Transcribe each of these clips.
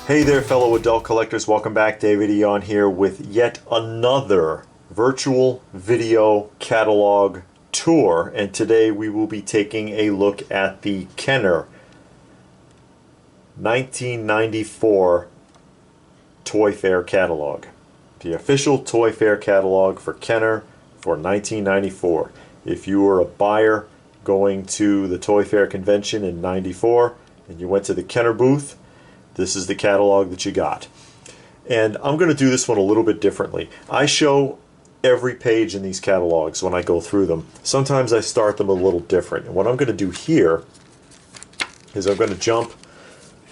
Hey there, fellow adult collectors. Welcome back. David Eon here with yet another virtual video catalog tour. And today we will be taking a look at the Kenner 1994 Toy Fair catalog. The official Toy Fair catalog for Kenner for 1994. If you were a buyer going to the Toy Fair convention in 94 and you went to the Kenner booth, this is the catalog that you got. And I'm going to do this one a little bit differently. I show every page in these catalogs when I go through them. Sometimes I start them a little different. And what I'm going to do here is I'm going to jump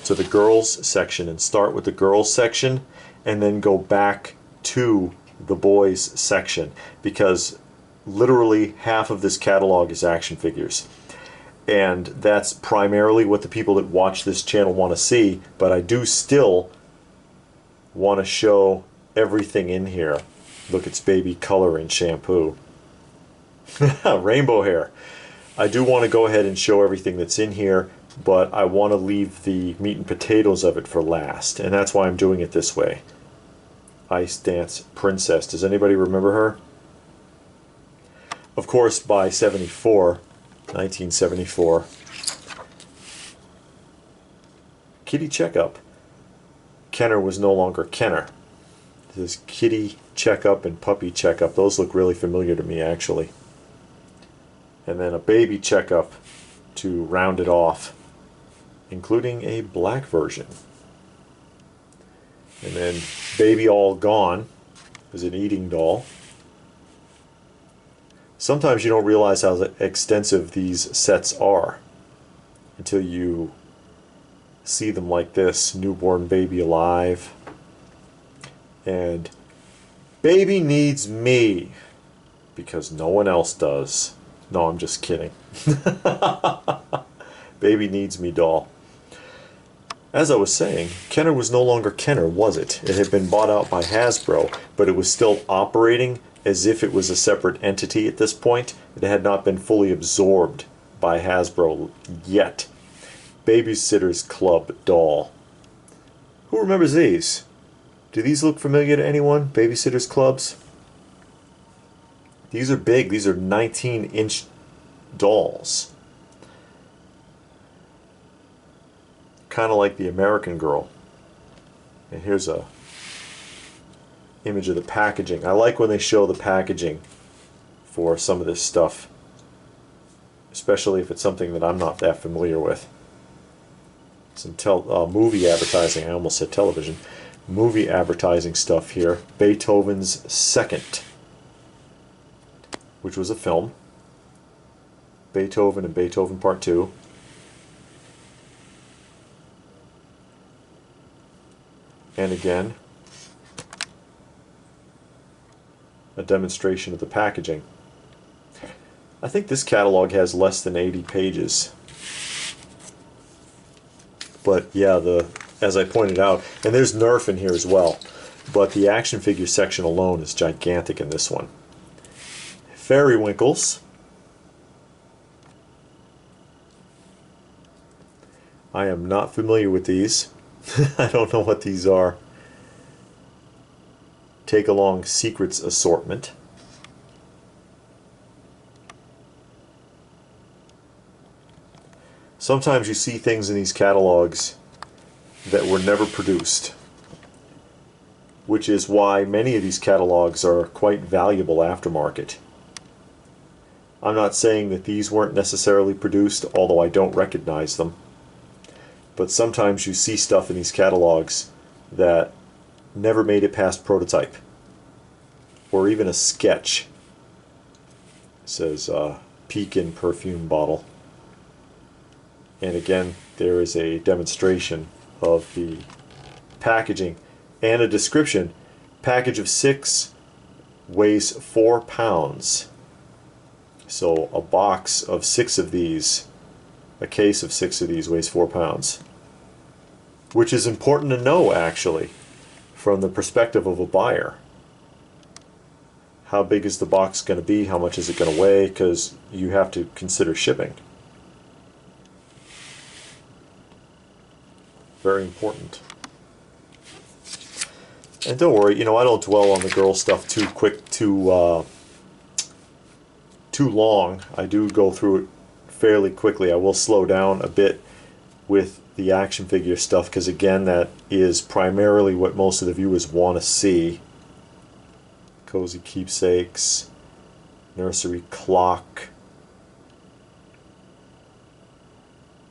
to the girls section and start with the girls section and then go back to the boys section, because literally half of this catalog is action figures. And that's primarily what the people that watch this channel want to see, but I do still want to show everything in here. Look, it's baby color and shampoo. Rainbow hair. I do want to go ahead and show everything that's in here, but I want to leave the meat and potatoes of it for last, and that's why I'm doing it this way. Ice Dance Princess. Does anybody remember her? Of course, by 1974, Kitty Checkup. Kenner was no longer Kenner. This is Kitty Checkup and Puppy Checkup. Those look really familiar to me, actually. And then a Baby Checkup to round it off, including a black version. And then Baby All Gone is an eating doll. Sometimes you don't realize how extensive these sets are until you see them like this. Newborn Baby Alive. And Baby Needs Me, because no one else does. No, I'm just kidding. Baby Needs Me doll. As I was saying, Kenner was no longer Kenner, was it? It had been bought out by Hasbro, but it was still operating as if it was a separate entity at this point. It had not been fully absorbed by Hasbro yet. Babysitter's Club doll. Who remembers these? Do these look familiar to anyone? Babysitter's Clubs? These are big. These are 19-inch dolls. Kind of like the American Girl. And here's a image of the packaging. I like when they show the packaging for some of this stuff, especially if it's something that I'm not that familiar with. Some movie advertising. I almost said television. Movie advertising stuff here. Beethoven's Second, which was a film. Beethoven and Beethoven Part 2. And again, a demonstration of the packaging. I think this catalog has less than 80 pages. But yeah, as I pointed out, and there's Nerf in here as well, but the action figure section alone is gigantic in this one. Fairywinkles. I am not familiar with these. I don't know what these are. Take Along Secrets Assortment. Sometimes you see things in these catalogs that were never produced, which is why many of these catalogs are quite valuable aftermarket. I'm not saying that these weren't necessarily produced, although I don't recognize them. But sometimes you see stuff in these catalogs that never made it past prototype, or even a sketch. It says Pekin perfume bottle. And again, there is a demonstration of the packaging and a description. Package of 6 weighs 4 pounds. So a box of 6 of these, a case of 6 of these weighs 4 pounds. Which is important to know, actually, from the perspective of a buyer. How big is the box going to be? How much is it going to weigh? Because you have to consider shipping. Very important. And don't worry, you know, I don't dwell on the girl stuff too long. I do go through it fairly quickly. I will slow down a bit with the action figure stuff because, again, that is primarily what most of the viewers want to see. Cozy Keepsakes, Nursery Clock.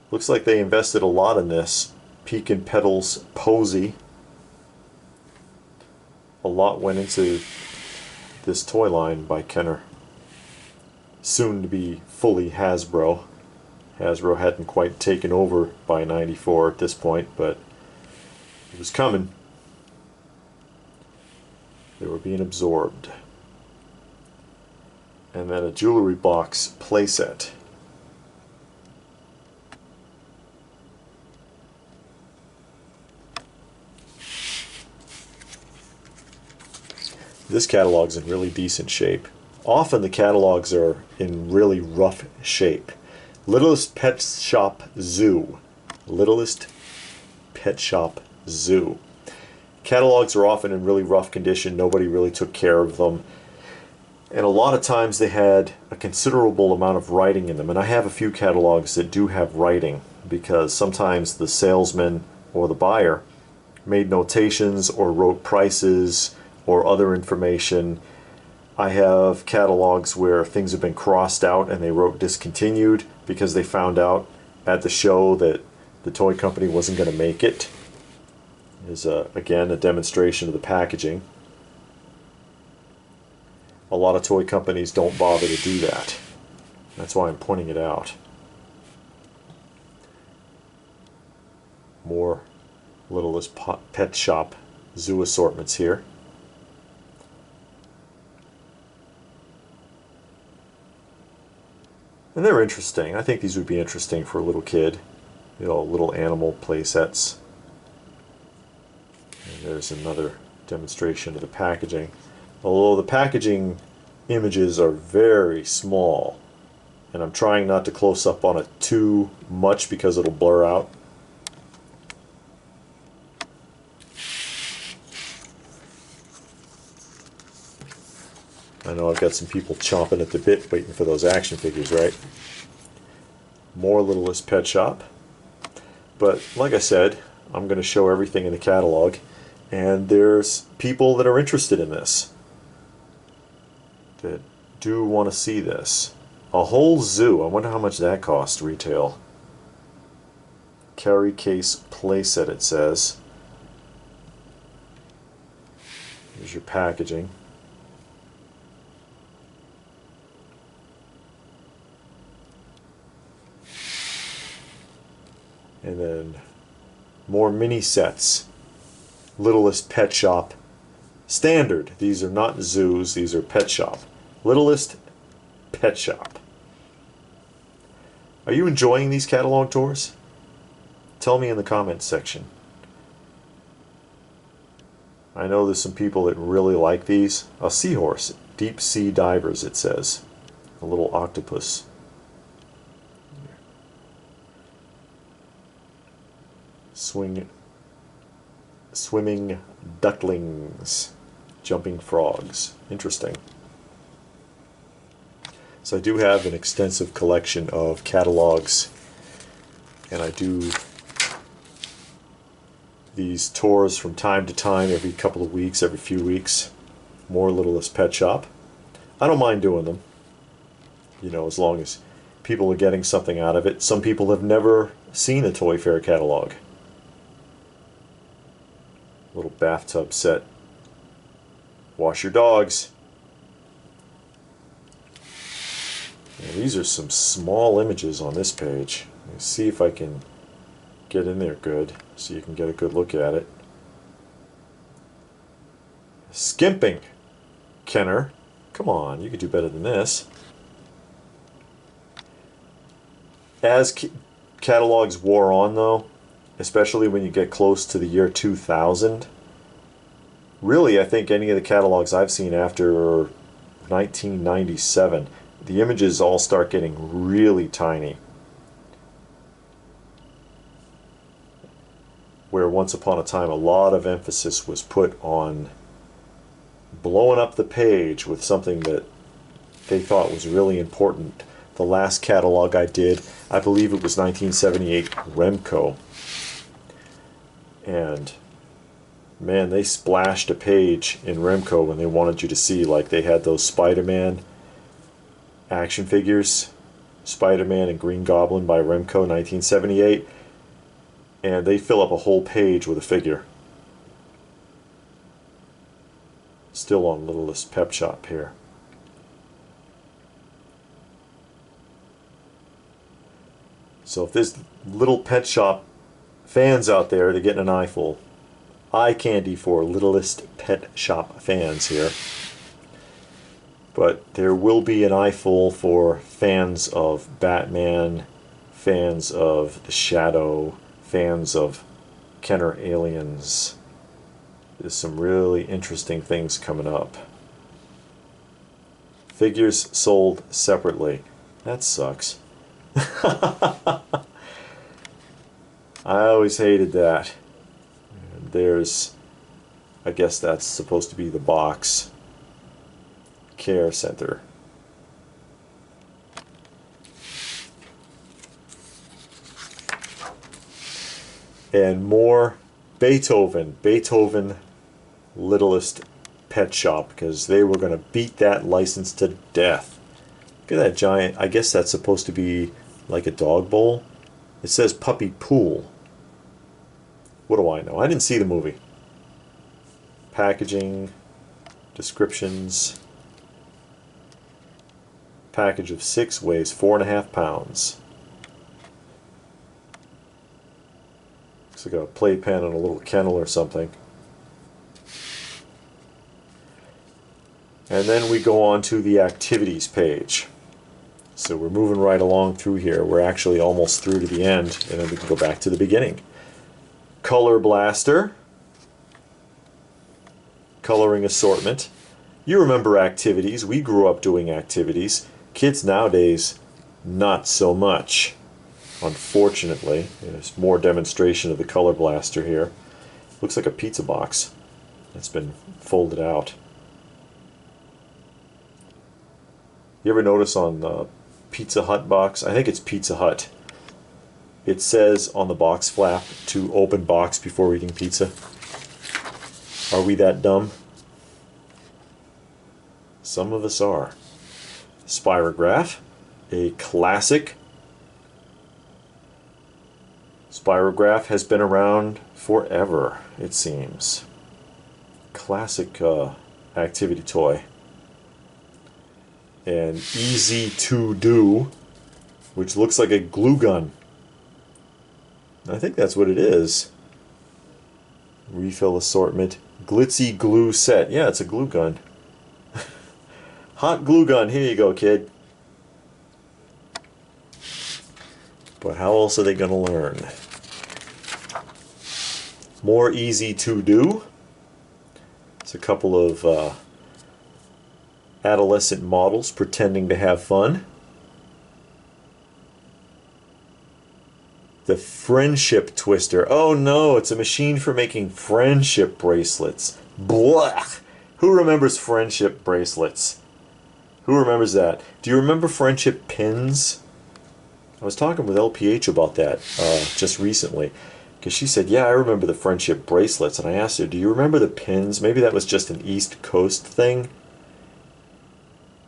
Looks like they invested a lot in this. Peak & Petals Posy. A lot went into this toy line by Kenner. Soon to be fully Hasbro. Hasbro hadn't quite taken over by '94 at this point, but it was coming. They were being absorbed. And then a jewelry box playset. This catalog's in really decent shape. Often the catalogs are in really rough shape. Littlest Pet Shop Zoo. Littlest Pet Shop Zoo. Catalogs are often in really rough condition. Nobody really took care of them. And a lot of times they had a considerable amount of writing in them. And I have a few catalogs that do have writing because sometimes the salesman or the buyer made notations or wrote prices or other information. I have catalogs where things have been crossed out and they wrote discontinued because they found out at the show that the toy company wasn't going to make it. Is again a demonstration of the packaging. A lot of toy companies don't bother to do that. That's why I'm pointing it out. More Littlest Pet Shop Zoo assortments here. And they're interesting. I think these would be interesting for a little kid. You know, little animal play sets. And there's another demonstration of the packaging. Although the packaging images are very small. And I'm trying not to close up on it too much because it'll blur out. I know I've got some people chomping at the bit waiting for those action figures, right? More Littlest Pet Shop. But like I said, I'm going to show everything in the catalog. And there's people that are interested in this. That do want to see this. A whole zoo. I wonder how much that cost retail. Carry case playset, it says. Here's your packaging. And then more mini sets. Littlest Pet Shop. Standard. These are not zoos, these are Pet Shop. Littlest Pet Shop. Are you enjoying these catalog tours? Tell me in the comments section. I know there's some people that really like these. A seahorse. Deep Sea Divers, it says. A little octopus. Swimming ducklings, jumping frogs. Interesting. So I do have an extensive collection of catalogs, and I do these tours from time to time, every couple of weeks, every few weeks. More Littlest Pet Shop. I don't mind doing them, you know, as long as people are getting something out of it. Some people have never seen a Toy Fair catalog. Little bathtub set. Wash your dogs. And these are some small images on this page. Let me see if I can get in there good so you can get a good look at it. Skimping. Kenner. Come on, you could do better than this. As catalogs wore on, though, especially when you get close to the year 2000, really I think any of the catalogs I've seen after 1997, the images all start getting really tiny. where once upon a time a lot of emphasis was put on blowing up the page with something that they thought was really important. The last catalog I did, I believe it was 1978 Remco. And man, they splashed a page in Remco when they wanted you to see, like they had those Spider-Man action figures, Spider-Man and Green Goblin by Remco 1978, and they fill up a whole page with a figure. Still on Littlest Pet Shop here. So if there's little pet shop fans out there, they're getting an eyeful. Eye candy for Littlest Pet Shop fans here. But there will be an eyeful for fans of Batman, fans of The Shadow, fans of Kenner Aliens. There's some really interesting things coming up. Figures sold separately. That sucks. I always hated that. There's, I guess that's supposed to be the box care center. And more Beethoven Littlest Pet Shop, because they were going to beat that license to death. Look at that giant, I guess that's supposed to be like a dog bowl. It says puppy pool. What do I know? I didn't see the movie. Packaging, descriptions. Package of 6 weighs 4.5 pounds. Looks like a playpen and a little kennel or something. And then we go on to the activities page. So we're moving right along through here. We're actually almost through to the end, and then we can go back to the beginning. Color Blaster. Coloring assortment. You remember activities. We grew up doing activities. Kids nowadays, not so much. Unfortunately, there's more demonstration of the Color Blaster here. Looks like a pizza box that's been folded out. You ever notice on the Pizza Hut box? I think it's Pizza Hut. It says on the box flap to open box before eating pizza. Are we that dumb? Some of us are. Spirograph, a classic. Spirograph has been around forever, it seems. Classic activity toy. And easy to do, which looks like a glue gun. I think that's what it is. Refill assortment. Glitzy glue set. Yeah, it's a glue gun. Hot glue gun. Here you go, kid. But how else are they going to learn? More easy to do. It's a couple of adolescent models pretending to have fun. The friendship twister. Oh no, it's a machine for making friendship bracelets. Blah! Who remembers friendship bracelets? Who remembers that? Do you remember friendship pins? I was talking with LPH about that just recently, because she said, yeah, I remember the friendship bracelets, and I asked her, do you remember the pins? Maybe that was just an East Coast thing.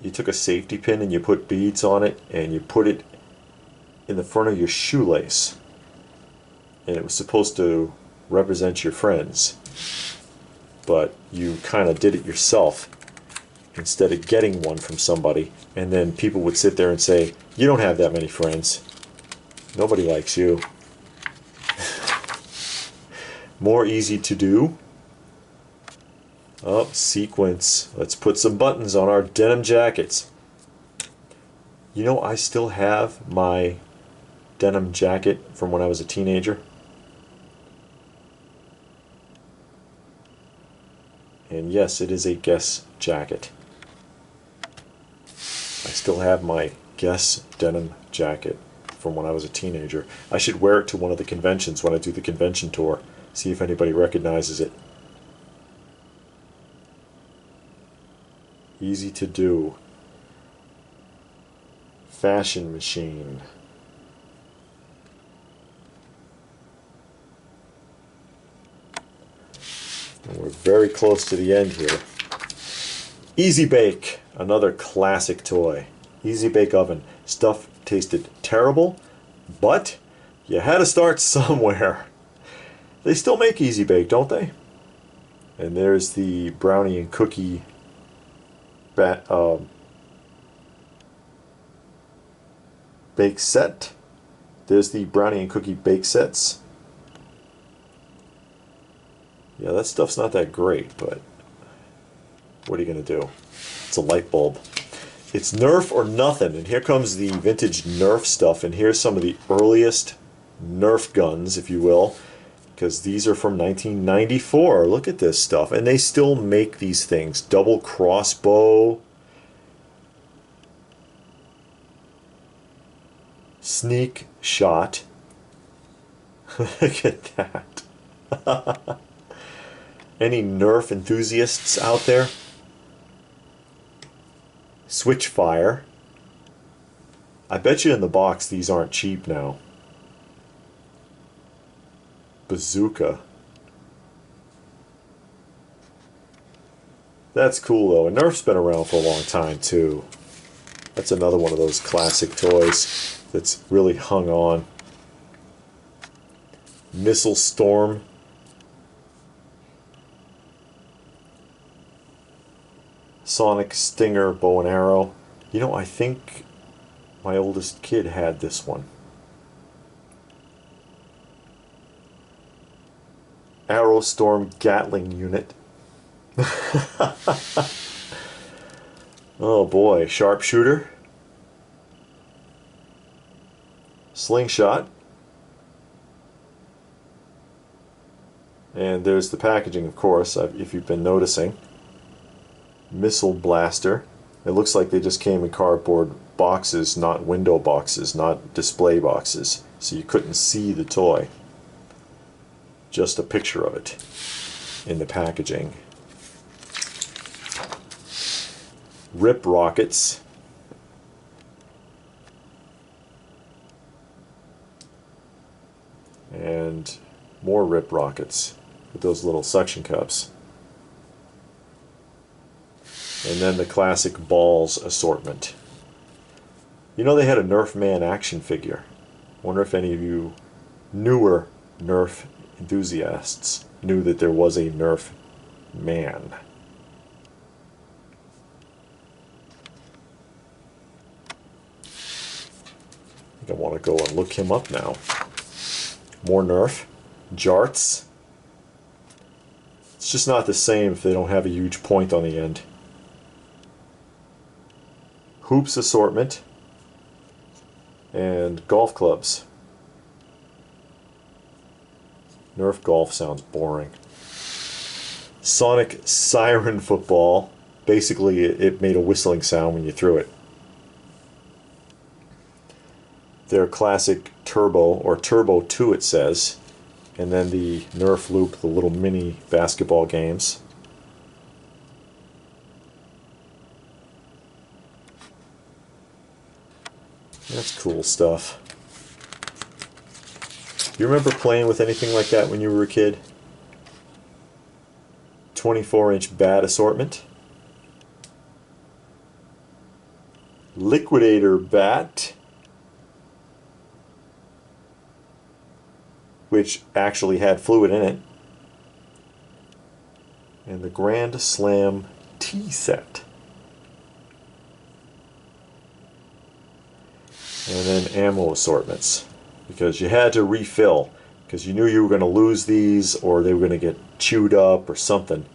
You took a safety pin and you put beads on it, and you put it in the front of your shoelace, and it was supposed to represent your friends, but you kind of did it yourself instead of getting one from somebody, and then people would sit there and say, you don't have that many friends, nobody likes you. More easy to do. Oh, sequence. Let's put some buttons on our denim jackets. You know, I still have my denim jacket from when I was a teenager. And yes, it is a Guess jacket. I still have my Guess denim jacket from when I was a teenager. I should wear it to one of the conventions when I do the convention tour. See if anybody recognizes it. Easy to do. Fashion machine. And we're very close to the end here. Easy Bake, another classic toy. Easy Bake Oven. Stuff tasted terrible, but you had to start somewhere. They still make Easy Bake, don't they? And there's the brownie and cookie bake set. There's the brownie and cookie bake sets. Yeah, that stuff's not that great, but what are you going to do? It's a light bulb. It's Nerf or nothing, and here comes the vintage Nerf stuff, and here's some of the earliest Nerf guns, if you will, because these are from 1994. Look at this stuff, and they still make these things. Double crossbow, sneak shot. Look at that. Any Nerf enthusiasts out there? Switchfire. I bet you in the box these aren't cheap now. Bazooka. That's cool though. And Nerf's been around for a long time too. That's another one of those classic toys that's really hung on. Missile Storm. Sonic Stinger bow and arrow. You know, I think my oldest kid had this one. Arrow Storm Gatling unit. Oh boy, sharpshooter. Slingshot. And there's the packaging, of course, if you've been noticing. Missile blaster. It looks like they just came in cardboard boxes, not window boxes, not display boxes, so you couldn't see the toy. Just a picture of it in the packaging. Rip rockets. And more rip rockets with those little suction cups. And then the classic balls assortment. You know, they had a Nerf Man action figure. Wonder if any of you newer Nerf enthusiasts knew that there was a Nerf Man. I think I want to go and look him up now. More Nerf. Jarts. It's just not the same if they don't have a huge point on the end. Hoops assortment. And golf clubs. Nerf golf sounds boring. Sonic Siren football. Basically, it made a whistling sound when you threw it. Their classic Turbo, or Turbo 2 it says. And then the Nerf Loop, the little mini basketball games. That's cool stuff. You remember playing with anything like that when you were a kid? 24-inch bat assortment. Liquidator bat. Which actually had fluid in it. And the Grand Slam tea set. And then ammo assortments, because you had to refill, because you knew you were going to lose these or they were going to get chewed up or something.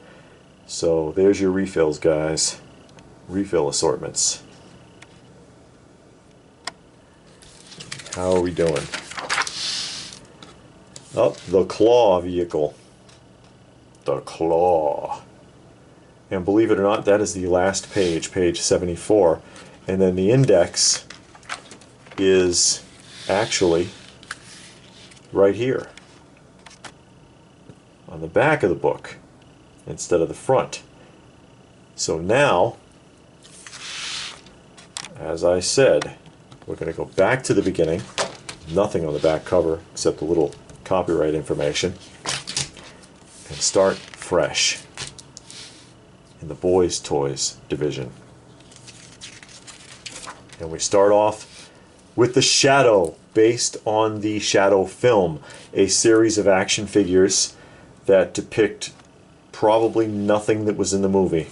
So there's your refills, guys. Refill assortments. How are we doing? Oh, the Claw vehicle. The Claw. And believe it or not, that is the last page, page 74. And then the index is actually right here. on the back of the book instead of the front. So now, as I said, we're going to go back to the beginning. Nothing on the back cover except a little copyright information. And start fresh in the boys' toys division. And we start off with the Shadow, based on the Shadow film, a series of action figures that depict probably nothing that was in the movie.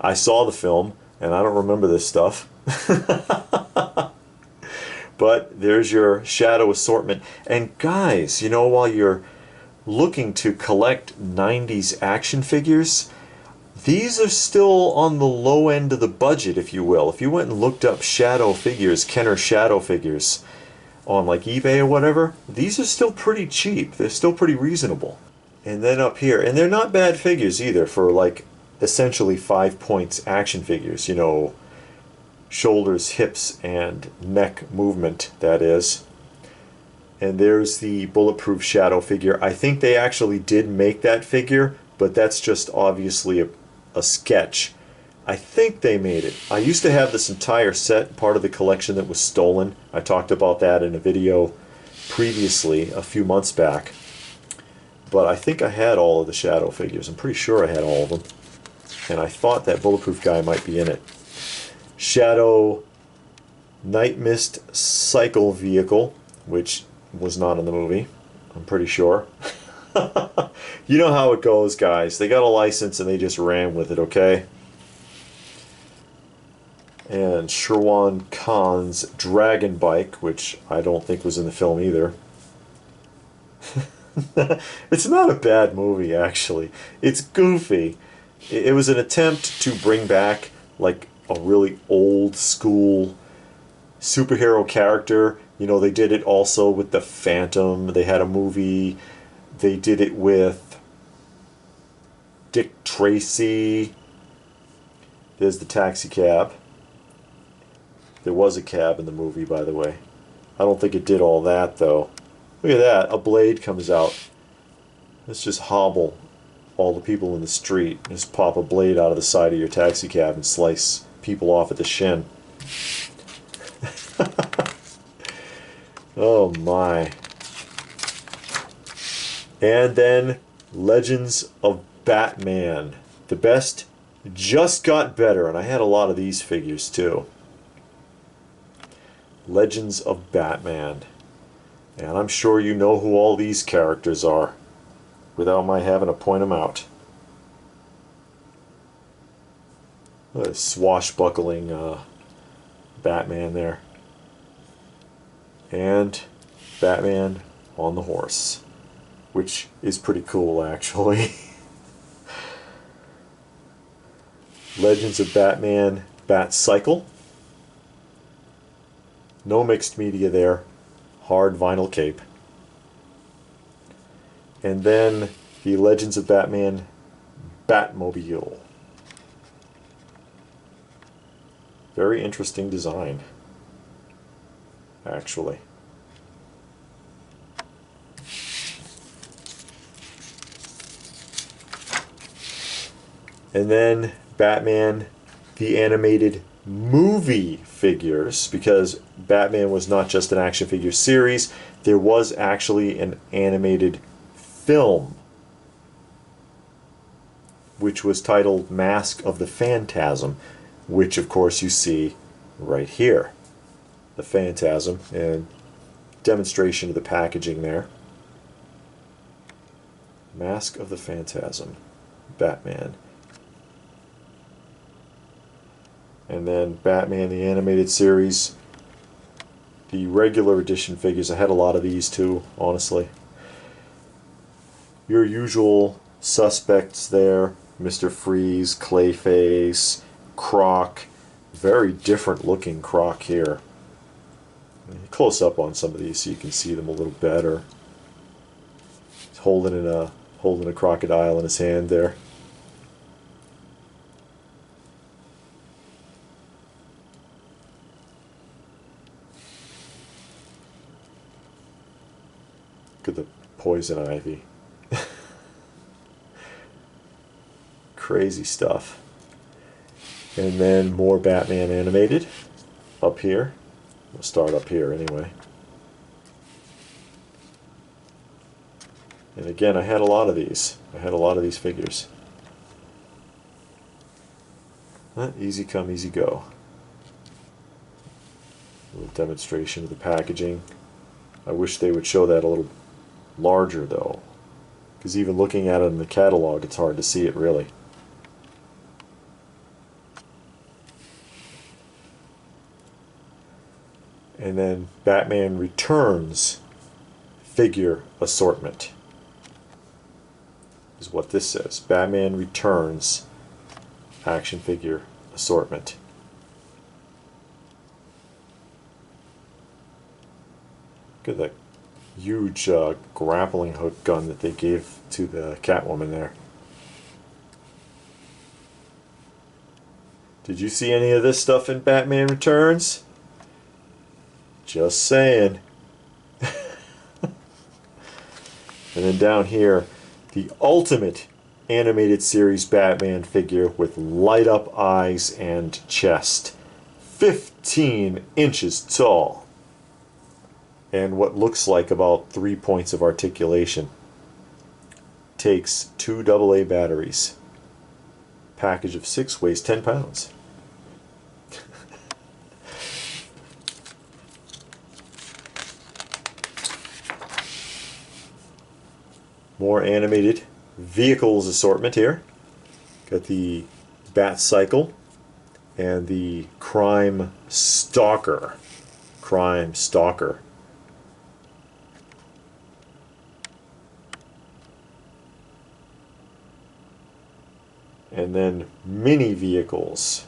I saw the film, and I don't remember this stuff. But there's your Shadow assortment. And guys, you know, while you're looking to collect 90s action figures, these are still on the low end of the budget, if you will. If you went and looked up Shadow figures, Kenner Shadow figures, on like eBay or whatever, these are still pretty cheap. They're still pretty reasonable. And then up here, and they're not bad figures either for like essentially 5 points action figures, you know, shoulders, hips, and neck movement, that is. And there's the Bulletproof Shadow figure. I think they actually did make that figure, but that's just obviously a sketch. I think they made it. I used to have this entire set, part of the collection that was stolen. I talked about that in a video previously, a few months back. But I think I had all of the Shadow figures. I'm pretty sure I had all of them. And I thought that Bulletproof guy might be in it. Shadow Night Mist Cycle Vehicle, which was not in the movie, I'm pretty sure. You know how it goes, guys. They got a license and they just ran with it, okay? And Sherwan Khan's Dragon Bike, which I don't think was in the film either. It's not a bad movie, actually. It's goofy. It was an attempt to bring back like a really old school superhero character. You know, they did it also with the Phantom. They had a movie. They did it with Dick Tracy. There's the taxi cab. There was a cab in the movie, by the way. I don't think it did all that, though. Look at that. A blade comes out. Let's just hobble all the people in the street. Just pop a blade out of the side of your taxi cab and slice people off at the shin. Oh my. And then Legends of Batman. The best just got better, and I had a lot of these figures too. Legends of Batman. And I'm sure you know who all these characters are without my having to point them out. A swashbuckling Batman there. And Batman on the horse, which is pretty cool, actually. Legends of Batman Bat Cycle. No mixed media there. Hard vinyl cape. And then the Legends of Batman Batmobile. Very interesting design, actually. And then Batman the Animated Movie figures, because Batman was not just an action figure series, there was actually an animated film which was titled Mask of the Phantasm, which of course you see right here. The Phantasm, and demonstration of the packaging there. Mask of the Phantasm, Batman. And then Batman the Animated Series. The regular edition figures, I had a lot of these too, honestly. Your usual suspects there. Mr. Freeze, Clayface, Croc. Very different looking Croc here. Close up on some of these so you can see them a little better. He's holding a crocodile in his hand there. Look at the poison ivy. crazy stuff. And then more Batman animated up here. We'll start up here anyway. And again, I had a lot of these. I had a lot of these figures. Easy come, easy go. A little demonstration of the packaging. I wish they would show that a little larger though, because even looking at it in the catalog, it's hard to see it really. And then Batman Returns figure assortment is what this says. Batman Returns action figure assortment. Look at that huge grappling hook gun that they gave to the Catwoman there. Did you see any of this stuff in Batman Returns? Just saying. And then down here, the Ultimate Animated Series Batman figure with light up eyes and chest. 15 inches tall. And what looks like about 3 points of articulation. Takes 2 AA batteries. Package of 6 weighs 10 pounds. More animated vehicles assortment here. Got the Bat Cycle and the Crime Stalker. Crime Stalker. And then mini vehicles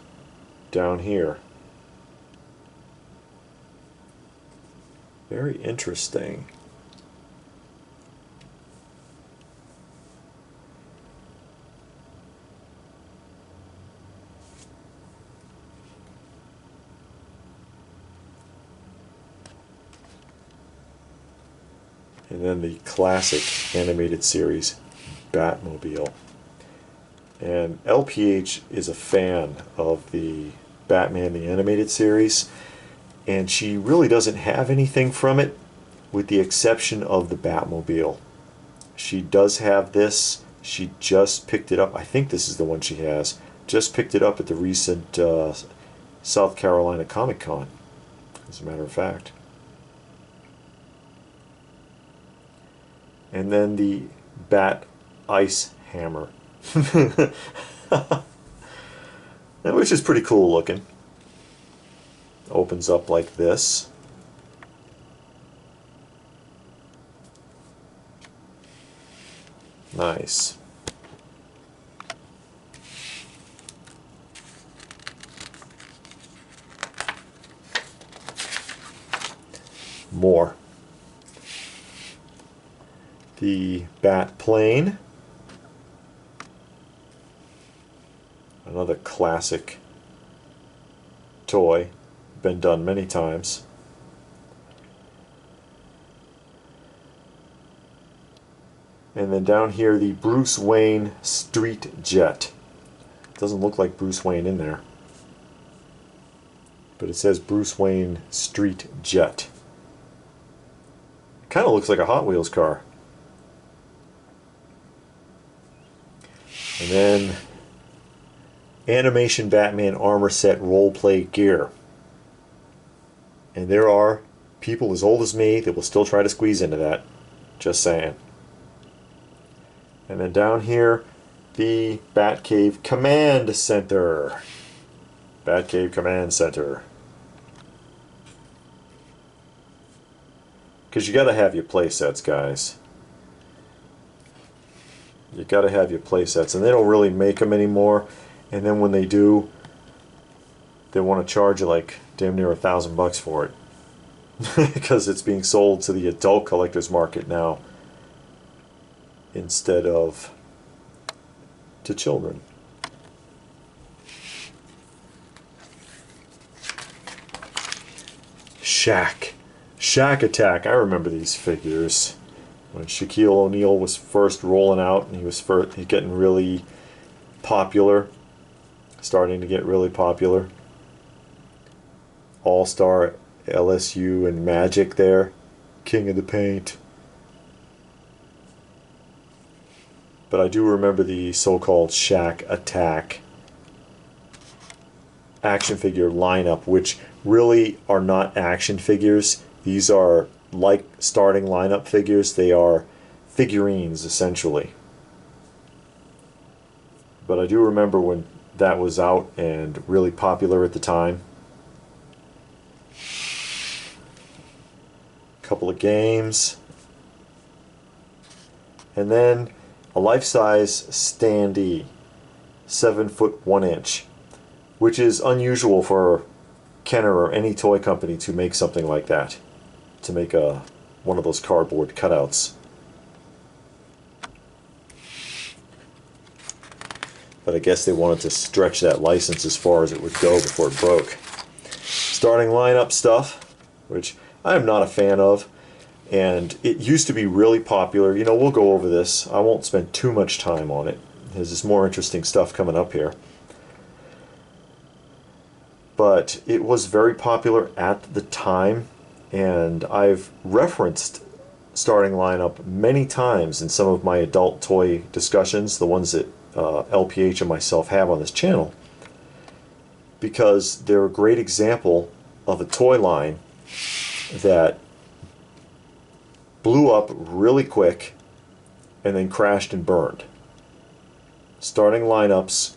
down here. Very interesting. And then the classic animated series Batmobile. And LPH is a fan of the Batman the Animated Series, and she really doesn't have anything from it with the exception of the Batmobile. She does have this. She just picked it up. I think this is the one she has. Just picked it up at the recent South Carolina Comic Con, as a matter of fact. And then the Bat Ice Hammer. Which is pretty cool looking. Opens up like this. Nice. More. The Bat Plane. Another classic toy, been done many times. And then down here, the Bruce Wayne Street Jet. Doesn't look like Bruce Wayne in there, but it says Bruce Wayne Street Jet. Kind of looks like a Hot Wheels car. And then Animation Batman Armor Set Roleplay Gear. And there are people as old as me that will still try to squeeze into that. Just saying. And then down here, the Batcave Command Center. Batcave Command Center. Because you got to have your play sets, guys. You got to have your play sets, and they don't really make them anymore. And then when they do, they want to charge you like damn near $1,000 for it. Because it's being sold to the adult collector's market now instead of to children. Shaq. Shaq Attack. I remember these figures. When Shaquille O'Neal was first rolling out and he was getting really popular, starting to get really popular. All-Star, LSU, and Magic there. King of the Paint. But I do remember the so-called Shaq Attack action figure lineup, which really are not action figures. These are like starting lineup figures. They are figurines, essentially. But I do remember when that was out and really popular at the time. Couple of games. And then a life-size standee, 7 foot 1 inch, which is unusual for Kenner or any toy company to make something like that, to make one of those cardboard cutouts. But I guess they wanted to stretch that license as far as it would go before it broke. Starting lineup stuff, which I am not a fan of. And it used to be really popular. You know, we'll go over this. I won't spend too much time on it. There's more interesting stuff coming up here. But it was very popular at the time, and I've referenced starting lineup many times in some of my adult toy discussions, the ones that LPH and myself have on this channel, because they're a great example of a toy line that blew up really quick and then crashed and burned. Starting lineups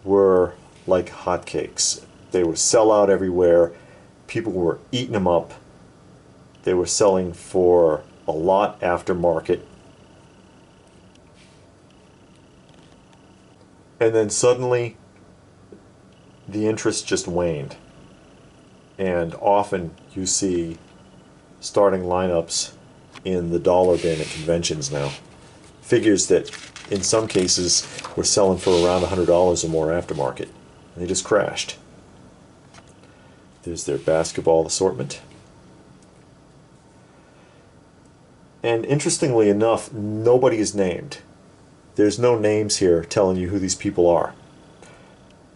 were like hotcakes. They would sell out everywhere. People were eating them up. They were selling for a lot aftermarket. And then suddenly the interest just waned. And often you see starting lineups in the dollar bin at conventions now. Figures that in some cases were selling for around $100 or more aftermarket. And they just crashed. There's their basketball assortment. And interestingly enough, nobody is named. There's no names here telling you who these people are.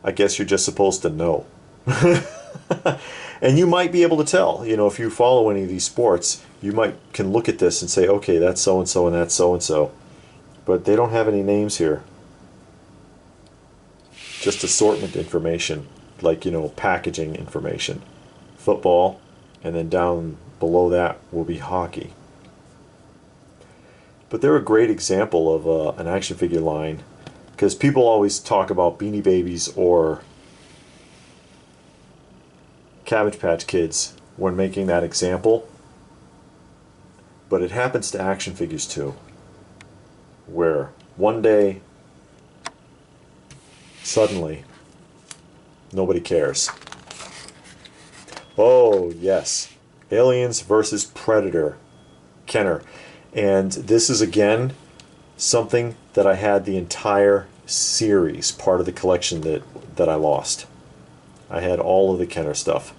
I guess you're just supposed to know. And you might be able to tell, you know, if you follow any of these sports, you can look at this and say, okay, that's so-and-so and that's so-and-so. But they don't have any names here. Just assortment information, like, you know, packaging information. Football, and then down below that will be hockey. But they're a great example of an action figure line, because people always talk about Beanie Babies or Cabbage Patch Kids when making that example, but it happens to action figures too, where one day suddenly nobody cares. Oh yes, Aliens versus Predator, Kenner. And this is again something that I had the entire series, part of the collection that I lost. I had all of the Kenner stuff.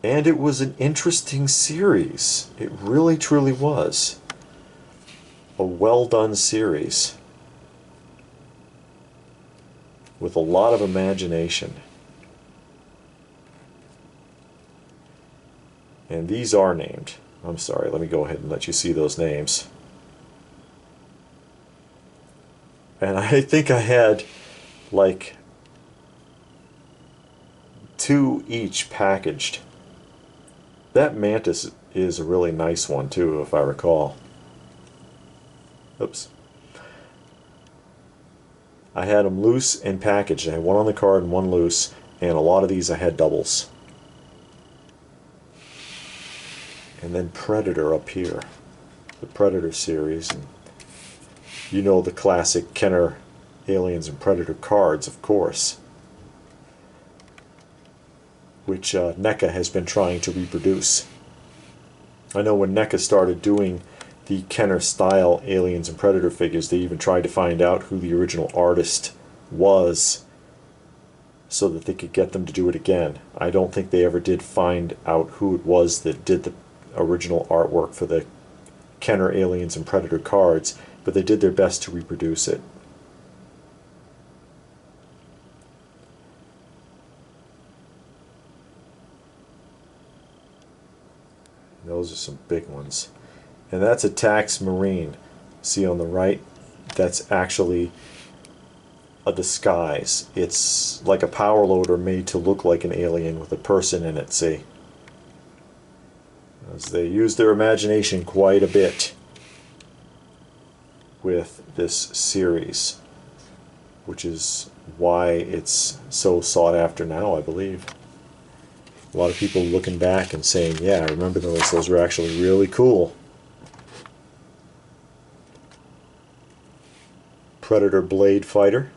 And it was an interesting series. It really truly was. A well done series. With a lot of imagination. And these are named. I'm sorry, let me go ahead and let you see those names. And I think I had like 2 each packaged. That Mantis is a really nice one too, if I recall. Oops. I had them loose and packaged. I had one on the card and one loose, and a lot of these I had doubles. And then Predator up here, the Predator series. And you know the classic Kenner Aliens and Predator cards, of course, which NECA has been trying to reproduce. I know when NECA started doing the Kenner style Aliens and Predator figures, they even tried to find out who the original artist was so that they could get them to do it again. I don't think they ever did find out who it was that did the original artwork for the Kenner Aliens and Predator cards, but they did their best to reproduce it. Those are some big ones. And that's a Tax Marine. See on the right? That's actually a disguise. It's like a power loader made to look like an alien with a person in it, see? As they use their imagination quite a bit with this series, which is why it's so sought after now, I believe. A lot of people looking back and saying, yeah, I remember those. Those were actually really cool. Predator Blade Fighter.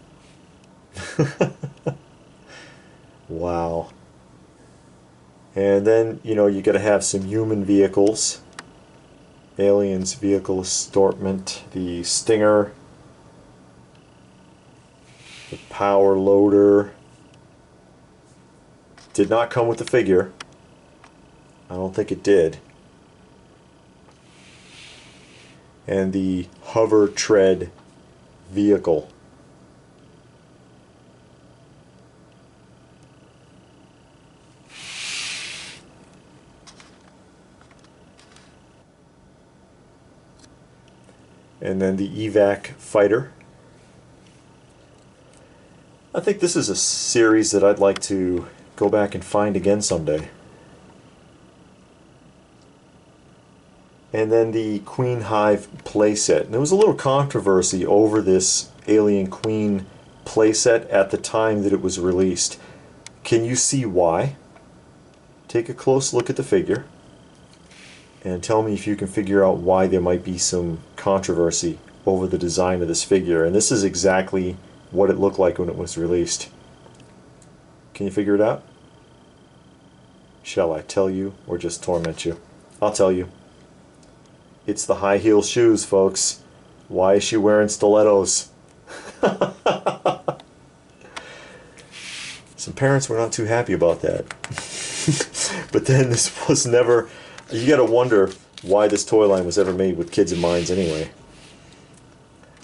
Wow. And then, you know, you got to have some human vehicles. Aliens vehicle assortment. The Stinger. The Power Loader. Did not come with the figure. I don't think it did. And the Hover Tread vehicle. And then the Evac Fighter. I think this is a series that I'd like to go back and find again someday. And then the Queen Hive playset. And there was a little controversy over this Alien Queen playset at the time that it was released. Can you see why? Take a close look at the figure and tell me if you can figure out why there might be some controversy over the design of this figure. And this is exactly what it looked like when it was released. Can you figure it out? Shall I tell you or just torment you? I'll tell you. It's the high heel shoes, folks. Why is she wearing stilettos? Some parents were not too happy about that. But then this was never... You gotta wonder why this toy line was ever made with kids in minds anyway.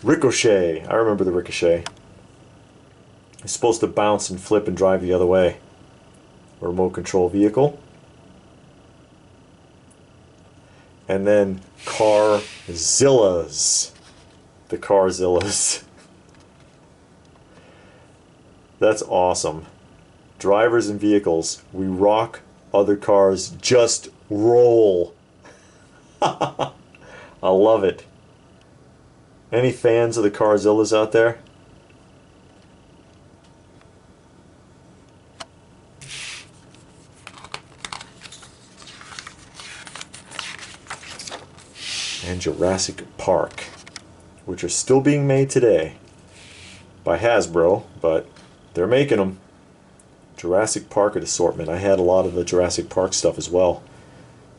Ricochet. I remember the Ricochet. It's supposed to bounce and flip and drive the other way. A remote control vehicle. And then Carzillas. The Carzillas. That's awesome. Drivers and vehicles. We rock, other cars just roll. I love it. Any fans of the Carzillas out there? And Jurassic Park, which are still being made today by Hasbro, but they're making them. Jurassic Park assortment. I had a lot of the Jurassic Park stuff as well.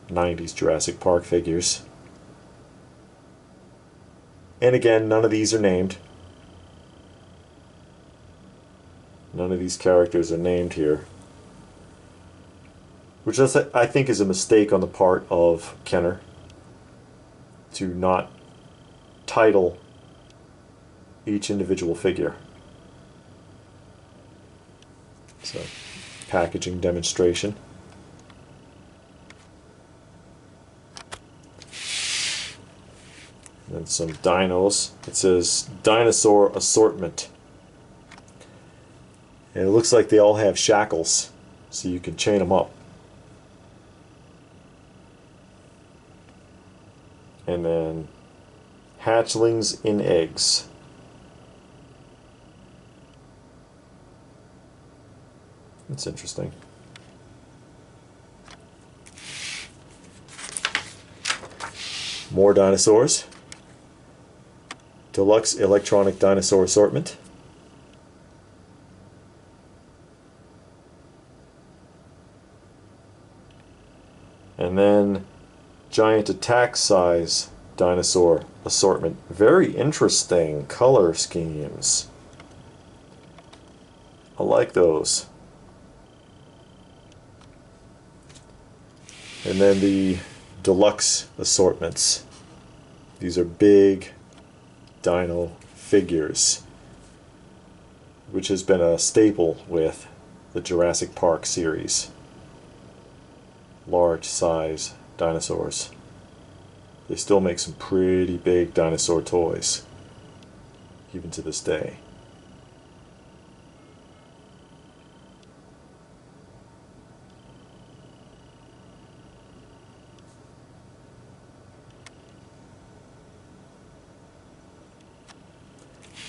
90s Jurassic Park figures. And again, none of these are named. None of these characters are named here. Which I think is a mistake on the part of Kenner, to not title each individual figure. So, packaging demonstration. And then some dinos. It says dinosaur assortment. And it looks like they all have shackles, so you can chain them up. And then hatchlings in eggs. That's interesting. More dinosaurs. Deluxe electronic dinosaur assortment. And then giant attack size dinosaur assortment. Very interesting color schemes. I like those. And then the deluxe assortments. These are big dino figures, which has been a staple with the Jurassic Park series. Large size dinosaurs. They still make some pretty big dinosaur toys, even to this day.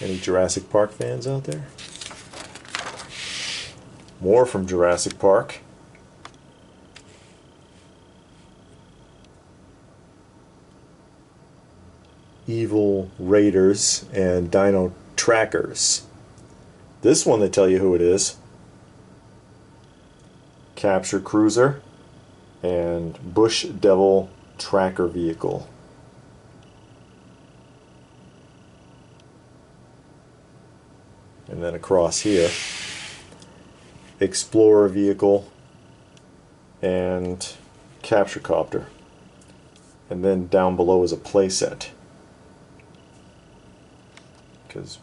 Any Jurassic Park fans out there? More from Jurassic Park. Evil Raiders and Dino Trackers. This one, they tell you who it is. Capture Cruiser and Bush Devil Tracker Vehicle. And then across here, Explorer Vehicle and Capture Copter. And then down below is a playset, because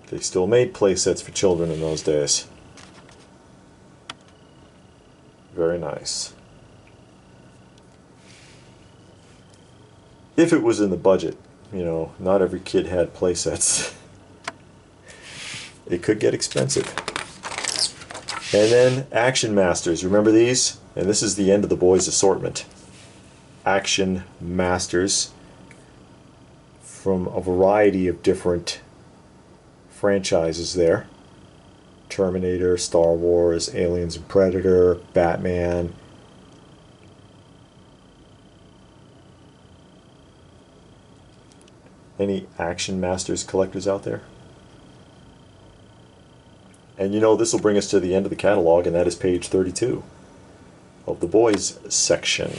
they still made playsets for children in those days. Very nice. If it was in the budget, you know, not every kid had playsets. It could get expensive. And then Action Masters. Remember these? And this is the end of the boys' assortment. Action Masters from a variety of different franchises there. Terminator, Star Wars, Aliens and Predator, Batman. Any Action Masters collectors out there? And you know, this will bring us to the end of the catalog, and that is page 32 of the boys section.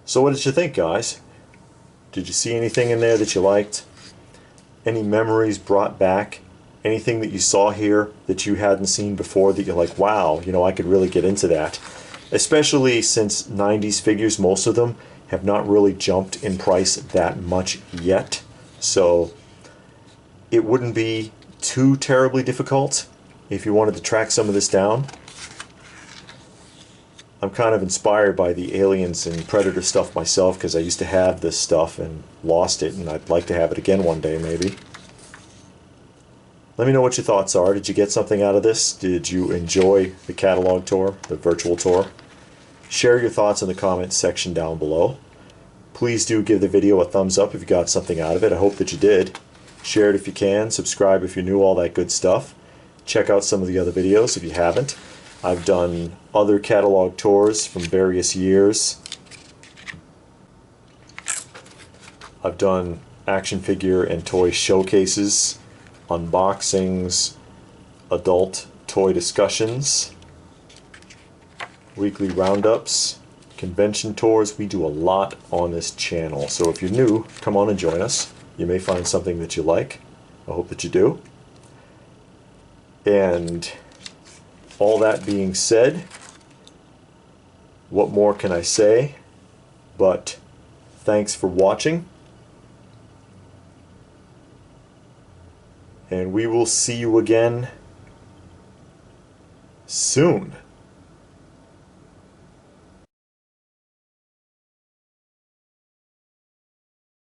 So what did you think, guys? Did you see anything in there that you liked? Any memories brought back? Anything that you saw here that you hadn't seen before that you're like, wow, you know, I could really get into that? Especially since 90s figures, most of them have not really jumped in price that much yet. So it wouldn't be too terribly difficult if you wanted to track some of this down. I'm kind of inspired by the Aliens and Predator stuff myself, because I used to have this stuff and lost it, and I'd like to have it again one day maybe. Let me know what your thoughts are. Did you get something out of this? Did you enjoy the catalog tour, the virtual tour? Share your thoughts in the comments section down below. Please do give the video a thumbs up if you got something out of it. I hope that you did. Share it if you can. Subscribe if you're new, all that good stuff. Check out some of the other videos if you haven't. I've done other catalog tours from various years. I've done action figure and toy showcases, unboxings, adult toy discussions, weekly roundups, convention tours. We do a lot on this channel. So if you're new, come on and join us. You may find something that you like. I hope that you do. And all that being said, what more can I say? But thanks for watching. And we will see you again soon.